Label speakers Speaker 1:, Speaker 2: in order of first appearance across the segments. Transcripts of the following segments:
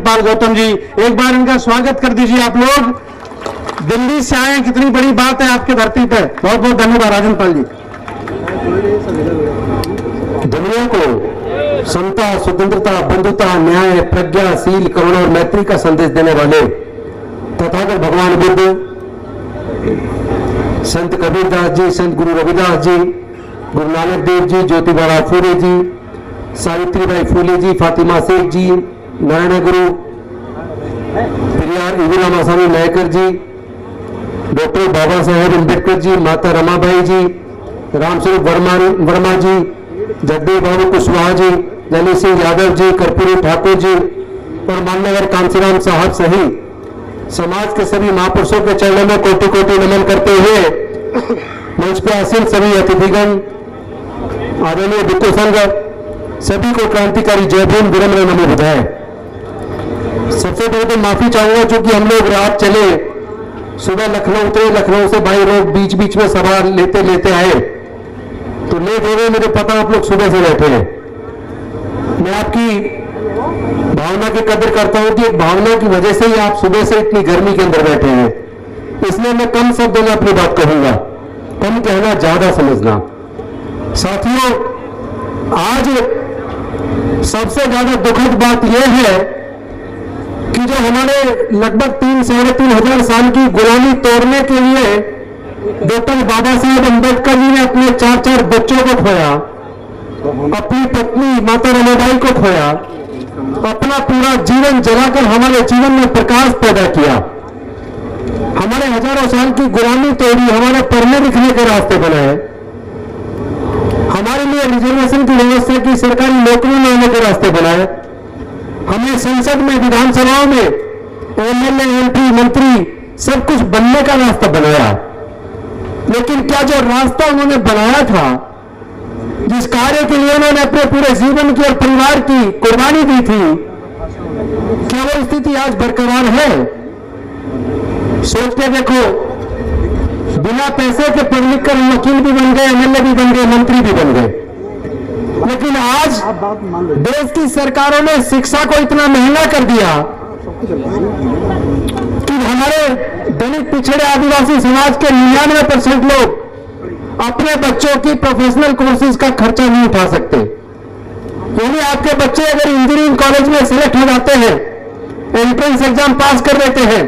Speaker 1: पाल गौतम जी, एक बार इनका स्वागत कर दीजिए आप लोग। दिल्ली से आए, कितनी बड़ी बात है आपके धरती पे। बहुत बहुत धन्यवाद राजन पाल जी।
Speaker 2: दुनिया को समता, स्वतंत्रता, बंधुता, न्याय, प्रज्ञाशील, करुणा और मैत्री का संदेश देने वाले तथागत भगवान बुद्ध, संत कबीरदास जी, संत गुरु रविदास जी, गुरु नानक देव जी, ज्योतिबा फूले जी, सावित्रीबाई फूले जी, फातिमा शेख जी, नारायण गुरु, पेरियार इंदिरा आसामी नायकर जी, डॉक्टर बाबा साहेब अम्बेडकर जी, माता रमाबाई जी, रामस्वरूप वर्मा जी, जगदेव बाबू कुशवाहा जी, ललित सिंह यादव जी, कर्पूरी ठाकुर जी और मान्यवर कांसीराम साहब सहित समाज के सभी महापुरुषों के चरणों में कोटि कोटि नमन करते हुए मंच पर आसीन सभी अतिथिगण, आदरणीय भिक्खु संघ, सभी को क्रांतिकारी जय भीम, विनम्र नमो बुधाए। सबसे पहले तो माफी चाहूंगा क्योंकि हम लोग रात चले, सुबह लखनऊ उतरे, लखनऊ से भाई लोग बीच बीच में सभा लेते लेते आए तो लेट हो गए। मुझे पता आप लोग सुबह से बैठे हैं। मैं आपकी भावना की कदर करता हूं कि एक भावना की वजह से ही आप सुबह से इतनी गर्मी के अंदर बैठे हैं, इसलिए मैं कम शब्दों में अपनी बात कहूंगा, कम कहना ज्यादा समझना। साथियों, आज सबसे ज्यादा दुखद बात यह है कि जो हमारे लगभग 3-3.5 हजार साल की गुलामी तोड़ने के लिए डॉक्टर बाबा साहेब अम्बेडकर जी ने अपने 4 बच्चों को खोया, अपनी पत्नी माता रमाबाई को खोया, अपना पूरा जीवन जलाकर हमारे जीवन में प्रकाश पैदा किया, हमारे हजारों साल की गुलामी तोड़ी, हमारे पढ़ने लिखने के रास्ते बनाए, हमारे लिए रिजर्वेशन की व्यवस्था की, सरकारी नौकरी में आने के रास्ते बनाए, हमें संसद में, विधानसभाओं में एमएलए, एमपी, मंत्री सब कुछ बनने का रास्ता बनाया। लेकिन क्या जो रास्ता उन्होंने बनाया था, जिस कार्य के लिए उन्होंने अपने पूरे जीवन की और परिवार की कुर्बानी दी थी, क्या वो स्थिति आज बरकरार है? सोच के देखो, बिना पैसे के पढ़ लिख कर वकील भी बन गए, एमएलए भी बन गए, मंत्री भी बन गए। लेकिन आज देश की सरकारों ने शिक्षा को इतना महंगा कर दिया कि हमारे दलित, पिछड़े, आदिवासी समाज के 99% लोग अपने बच्चों की प्रोफेशनल कोर्सेज का खर्चा नहीं उठा सकते। यानी आपके बच्चे अगर इंजीनियरिंग कॉलेज में सिलेक्ट हो जाते हैं, एंट्रेंस एग्जाम पास कर लेते हैं,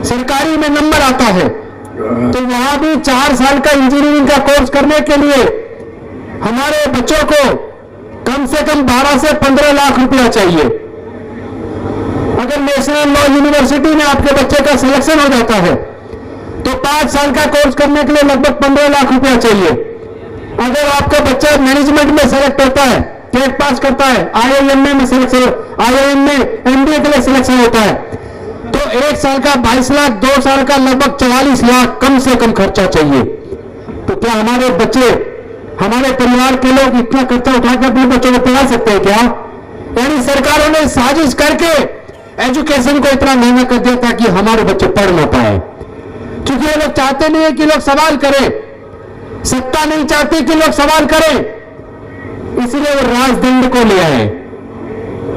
Speaker 2: सरकारी में नंबर आता है, तो वहां भी 4 साल का इंजीनियरिंग का कोर्स करने के लिए हमारे बच्चों को कम से कम 12 से 15 लाख रुपया चाहिए। अगर नेशनल लॉ यूनिवर्सिटी में आपके बच्चे का सिलेक्शन हो जाता है तो 5 साल का कोर्स करने के लिए लगभग 15 लाख रुपया चाहिए। अगर आपका बच्चा मैनेजमेंट में सेलेक्ट होता है, टेट पास करता है, आईआईएम में सिलेक्शन, आईआईएम में एमबीए के लिए सिलेक्शन होता है, तो 1 साल का 22 लाख, 2 साल का लगभग 44 लाख कम से कम खर्चा चाहिए। तो क्या हमारे बच्चे, हमारे परिवार के लोग इतना खर्चा उठाकर अपने बच्चों को पढ़ा सकते हैं क्या? यानी सरकारों ने साजिश करके एजुकेशन को इतना महंगा कर दिया ताकि हमारे बच्चे पढ़ ना पाए, क्योंकि ये लोग चाहते नहीं है कि लोग सवाल करें, सत्ता नहीं चाहती कि लोग सवाल करें, इसलिए वो राजदंड को ले आए।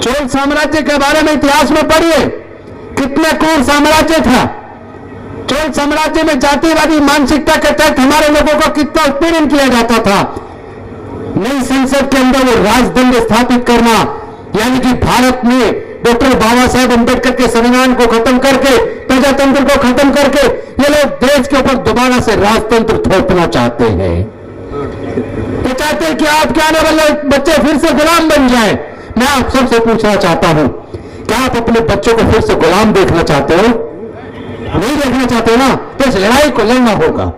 Speaker 2: चोल साम्राज्य के बारे में इतिहास में पढ़िए, कितने क्रूर साम्राज्य था। चोल साम्राज्य में जातिवादी मानसिकता के तहत हमारे लोगों को कितना उत्पीड़न किया जाता था। नई संसद के अंदर वो राजदंड स्थापित करना, यानी कि भारत में डॉक्टर बाबा साहेब अम्बेडकर के संविधान को खत्म करके, प्रजातंत्र को खत्म करके ये लोग देश के ऊपर दोबारा से राजतंत्र थोपना चाहते हैं। ये चाहते हैं कि आपके आने वाले बच्चे फिर से गुलाम बन जाएं। मैं आप सबसे पूछना चाहता हूं, क्या आप अपने बच्चों को फिर से गुलाम देखना चाहते हो? नहीं देखना चाहते ना, तो इस लड़ाई को लड़ना होगा,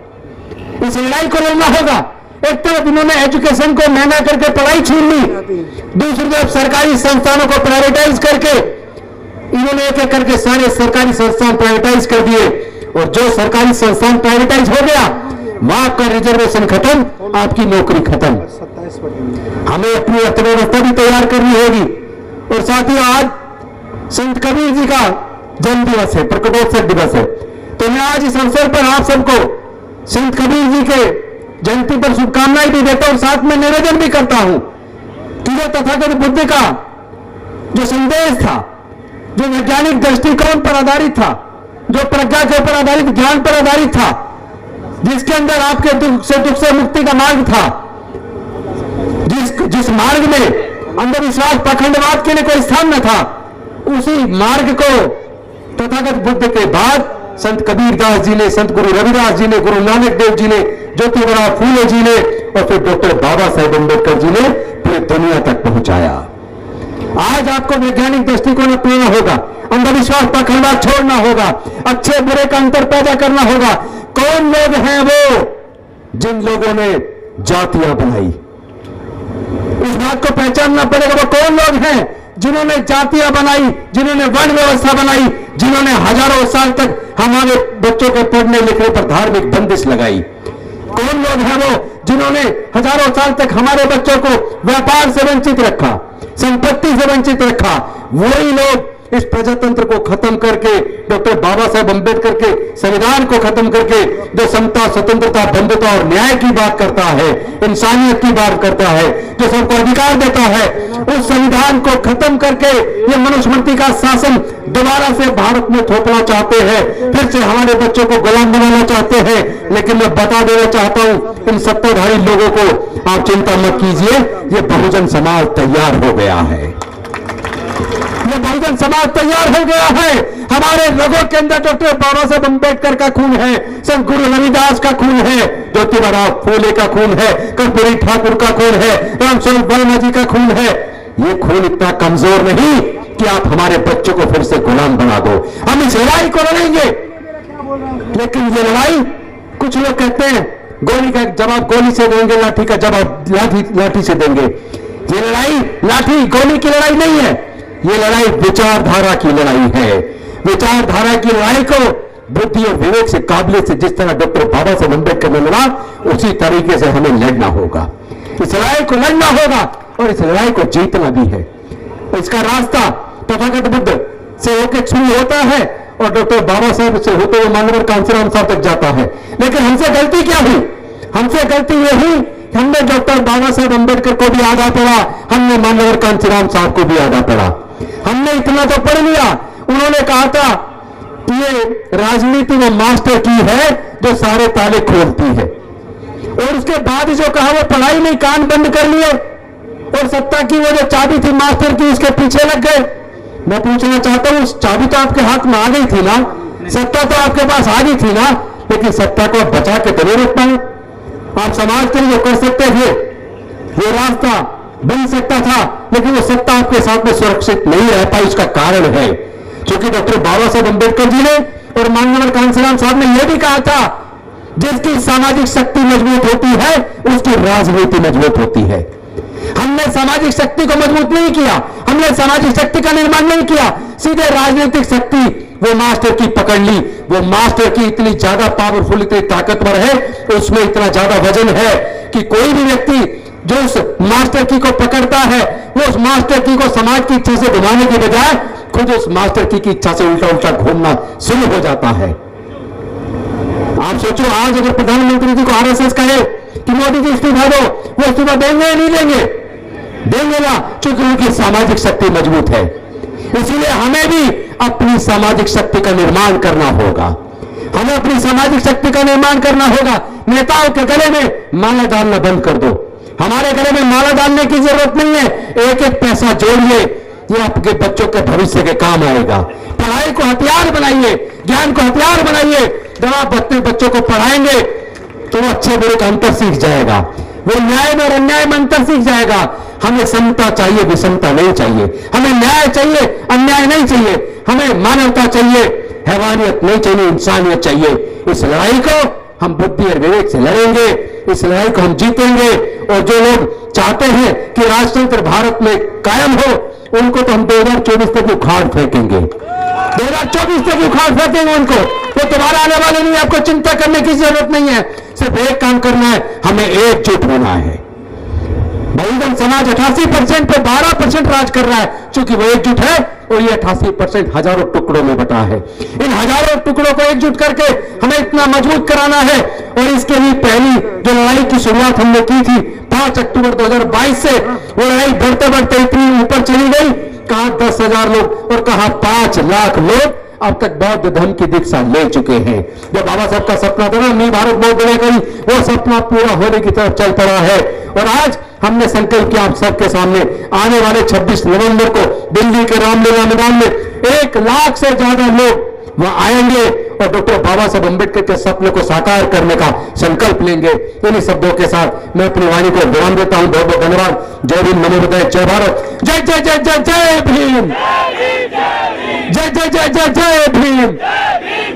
Speaker 2: इस लड़ाई को लड़ना होगा। एक तरफ इन्होंने एजुकेशन को महंगा करके पढ़ाई छीन ली, दूसरी तरफ सरकारी संस्थानों को प्राइवेटाइज करके इन्होंने एक एक करके सारे सरकारी संस्थान प्राइवेटाइज कर दिए, और जो सरकारी संस्थान प्राइवेटाइज हो गया वहां आपका रिजर्वेशन खत्म, आपकी नौकरी खत्म। हमें अपनी अर्थव्यवस्था भी तैयार करनी होगी। और साथियों, आज संत कबीर जी का जन्म दिवस है, प्रकटोत्सव दिवस है, तो मैं आज इस अवसर पर आप सबको संत कबीर जी के जयंती पर शुभकामनाएं भी देता हूं, साथ में निवेदन भी करता हूं कि जो तथागत बुद्ध का जो संदेश था जो वैज्ञानिक दृष्टिकोण पर आधारित था, जो प्रज्ञा के ऊपर आधारित, ज्ञान पर आधारित था, जिसके अंदर आपके दुख से मुक्ति का मार्ग था, जिस मार्ग में अंधविश्वास पाखंडवाद के लिए कोई स्थान न था, उसी मार्ग को तथागत बुद्ध के बाद संत कबीरदास जी ने, संत गुरु रविदास जी ने, गुरु नानक देव जी ने, ज्योतिबा फूले जी ने और फिर डॉक्टर बाबा साहेब अम्बेडकर जी ने पूरी दुनिया तक पहुंचाया। आज आपको वैज्ञानिक दृष्टिकोण अपनाना होगा, अंधविश्वास पाखंडवाद छोड़ना होगा, अच्छे बुरे का अंतर पैदा करना होगा। कौन लोग हैं वो जिन लोगों ने जातियां बनाई, इस बात को पहचानना पड़ेगा। वो कौन लोग हैं जिन्होंने जातियां बनाई, जिन्होंने वर्ण व्यवस्था बनाई, जिन्होंने हजारों साल तक हमारे बच्चों के पढ़ने लिखने पर धार्मिक बंदिश लगाई। कौन लोग हैं वो जिन्होंने हजारों साल तक हमारे बच्चों को व्यापार से वंचित रखा, संपत्ति से वंचित रखा। वही लोग इस प्रजातंत्र को खत्म करके, डॉक्टर बाबा साहेब अम्बेडकर के संविधान को खत्म करके, जो समता, स्वतंत्रता, बंधुता और न्याय की बात करता है, इंसानियत की बात करता है, जो सबको अधिकार देता है, उस संविधान को खत्म करके ये मनुस्मृति का शासन दोबारा से भारत में थोपना चाहते हैं, फिर से हमारे बच्चों को गुलाम बनाना चाहते हैं। लेकिन मैं बता देना चाहता हूं इन सत्ताधारी लोगों को, आप चिंता मत कीजिए, ये बहुजन समाज तैयार हो गया है। ये बहुजन समाज तैयार हो गया है। हमारे रगों के अंदर डॉक्टर बाबा साहेब अम्बेडकर का खून है, संत गुरु रविदास का खून है, ज्योतिबा फूले का खून है, कर्पूरी ठाकुर का खून है, रामस्वरूप वर्मा जी का खून है। ये खून इतना कमजोर नहीं कि आप हमारे बच्चों को फिर से गुलाम बना दो। हम इस लड़ाई को लड़ेंगे, लेकिन ये लड़ाई, कुछ लोग कहते हैं गोली का जवाब गोली से देंगे, लाठी का जवाब लाठी से देंगे। ये लड़ाई लाठी गोली की लड़ाई नहीं है, ये लड़ाई विचारधारा की लड़ाई है। विचारधारा की लड़ाई को बुद्धि और विवेक से, काबिलियत से, जिस तरह डॉक्टर बाबा साहेब अम्बेडकर ने लड़ा, उसी तरीके से हमें लड़ना होगा। इस लड़ाई को लड़ना होगा और इस लड़ाई को जीतना भी है। इसका रास्ता तथागत बुद्ध से होकर शुरू होता है और डॉक्टर बाबा साहेब से होते हुए माननीय कांसीराम साहब तक जाता है। लेकिन हमसे गलती क्या हुई? हमसे गलती ये हुई, हमने डॉक्टर बाबा साहेब अम्बेडकर को भी आधा पढ़ा, हमने माननीय कांसीराम साहब को भी आधा पढ़ा। हमने इतना तो पढ़ लिया, उन्होंने कहा था कि ये राजनीति में मास्टर की है जो सारे ताले खोलती है, और उसके बाद जो कहा वो पढ़ाई में कान बंद कर लिए और सत्ता की वो जो चाबी थी मास्टर की, उसके पीछे लग गए। मैं पूछना चाहता हूं, उस चाबी तो आपके हाथ में आ गई थी ना, सत्ता तो आपके पास आ गई थी ना, लेकिन सत्ता को आप बचा के तो नहीं रख पाए। आप समाज के लिए कर सकते थे, वो रास्ता बन सकता था, लेकिन वो सत्ता आपके साथ में सुरक्षित नहीं रह पाई। उसका कारण है क्योंकि डॉक्टर बाबा साहेब अम्बेडकर जी ने और माननीय कांसीराम साहब ने यह भी कहा था, जिसकी सामाजिक शक्ति मजबूत होती है उसकी राजनीति मजबूत होती है। हमने सामाजिक शक्ति को मजबूत नहीं किया, हमने सामाजिक शक्ति का निर्माण नहीं किया, सीधे राजनीतिक शक्ति वो मास्टर की पकड़ ली। वो मास्टर की इतनी ज्यादा पावरफुल, इतनी ताकतवर है, उसमें इतना ज्यादा वजन है कि कोई भी व्यक्ति जो उस मास्टर की को पकड़ता है, वो उस मास्टर की को समाज की इच्छा से घुमाने के बजाय खुद उस मास्टर की इच्छा से उल्टा उल्टा घूमना शुरू हो जाता है। आप सोचो, आज अगर प्रधानमंत्री जी को आरएसएस कहे कि मोदी जी इस्तीफा दो, वो इस्तीफा देंगे या नहीं देंगे? देंगे ना, क्योंकि उनकी सामाजिक शक्ति मजबूत है। इसीलिए हमें भी अपनी सामाजिक शक्ति का निर्माण करना होगा। हमें अपनी सामाजिक शक्ति का निर्माण करना होगा। नेताओं के गले में माला डालना बंद कर दो। हमारे गले में माला डालने की जरूरत नहीं है। एक एक पैसा जोड़िए, ये आपके बच्चों के भविष्य के काम आएगा। पढ़ाई को हथियार बनाइए, ज्ञान को हथियार बनाइए। जब आप अपने बच्चों को पढ़ाएंगे तो वो अच्छे बुरे का अंतर सीख जाएगा, वो न्याय में और अन्याय में अंतर सीख जाएगा। हमें समता चाहिए, विषमता नहीं चाहिए। हमें न्याय चाहिए, अन्याय नहीं चाहिए। हमें मानवता चाहिए, हैवानियत नहीं चाहिए, इंसानियत चाहिए। इस लड़ाई को हम बुद्धि और विवेक से लड़ेंगे, इस लड़ाई को हम जीतेंगे। और जो लोग चाहते हैं कि राजतंत्र भारत में कायम हो, उनको तो हम 2024 तक उखाड़ फेंकेंगे। 2024 तक उखाड़ फेंकेंगे उनको। वो तुम्हारा आने वाले नहीं, आपको चिंता करने की जरूरत नहीं है। सिर्फ एक काम करना है, हमें एकजुट होना है। बहुजन समाज 88% पे 12% राज कर रहा है, क्योंकि वो एकजुट है और ये 88% हजारों टुकड़ों में बटा है। इन हजारों टुकड़ों को एकजुट करके हमें इतना मजबूत कराना है। और इसके लिए पहली जो लड़ाई की शुरुआत हमने की थी 5 अक्टूबर 2022 से, वो लड़ाई बढ़ते बढ़ते इतनी ऊपर चली गई, कहा 10 10,000 लोग और कहा 5 लाख लोग अब तक बौद्ध धर्म की दीक्षा ले चुके हैं। जो बाबा साहब का सपना था ना, नई भारत बौद्ध गया करी, वो सपना पूरा होने की तरफ चल पड़ा है। और आज हमने संकल्प किया आप सबके सामने, आने वाले 26 नवंबर को दिल्ली के रामलीला मैदान में 1 लाख से ज्यादा लोग वहां आएंगे और डॉक्टर बाबा साहब अम्बेडकर के सपने को साकार करने का संकल्प लेंगे। इन्हीं शब्दों के साथ मैं अपनी वाणी को विराम देता हूं। बहुत बहुत धन्यवाद। जय भीम, नमो बुद्धाय, जय भारत, जय जय जय जय जय भीम, जय जय जय जय जय भीम।